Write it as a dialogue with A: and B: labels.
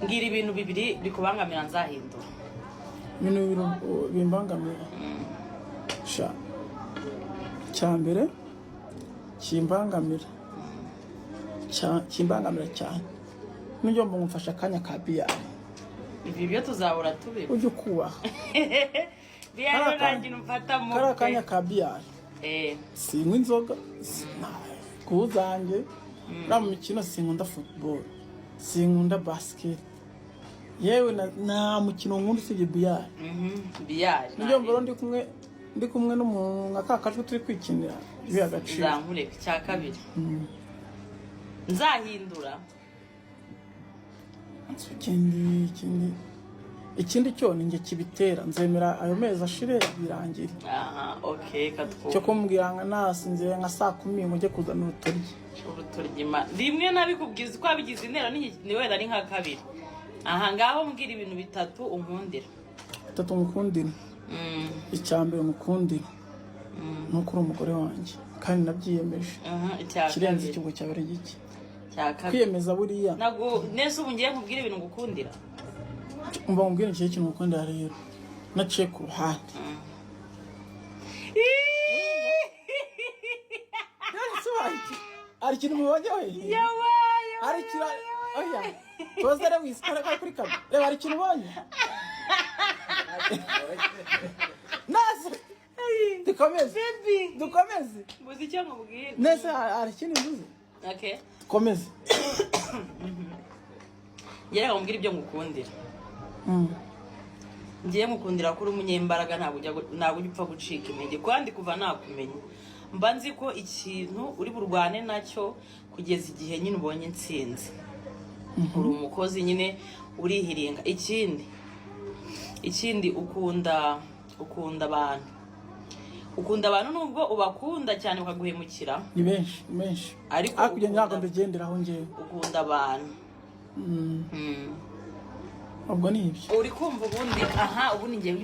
A: ngira ibintu bibiri bikubangamira nzahindura.
B: Ibintu bimbangamira sha cyambere kimbangamira cyane n'ibyo mumfasha kanya ka biyari.
A: Ibi byo tuzabura tubiri
B: ujye kubaha
A: biyari nanjye numfata mu
B: kanya ka biyari sinywa inzoga kuzanjye na mu mikino sinkunda football sinkunda basket yewe na mukino nkunda usibye biyari.
A: Biyari
B: nibyo mboro ndi kumwe n'umuntu akakajwe turi kwikinira biya gaciro
A: nzamureka cya kabiri nzahindura.
B: ikindi cyo ninge kibitera nzemera ayo mezi ashire birangira.
A: Okay katwo
B: cyo kumbwira nga nasinze nka saa 10 mujye kuzana
A: urutoryi rimwe nabikubwiza ko abigize intera ni wera ari nka kabiri. Ngaho mbwira ibintu bitatu unkundira.
B: Bitatu mukundira icyambere mukundira nuko uri umugore wanjye kandi nabyiyemeje. Kirenze ikigo cyabere giki kwiyemeza buriya
A: nago nese ubu ngiye nkubwira ibintu ngukundira.
B: Umva mbwira iki kintu ngukundira rero naciye ku ruhande. Ari kintu mubajya we ari kira oya tozere wisikara kuri kabe reba ari kintu ubonye nase dukomeze
A: muzi icyo nkubwira
B: nese ari kintu mbuze.
A: Okay
B: komeze
A: yera umbwira ibyo ngukundira. Ngiye mukundira kuri umunyembaraga ntabwo upfa gucika intege kandi kuva nakumenya mba nzi ko ikintu uri burwane nacyo kugeza igihe nyine ubonye intsinzi. Uri umukozi nyine urihiringa. Ikindi ukunda abantu nubwo ubakunda cyane ukaguhemukira
B: ni benshi ariko kujya nyago ndagenderaho ngiye
A: ukunda abantu.
B: Ubwo ni ibyo
A: uri kumva ubundi ubundi ngiye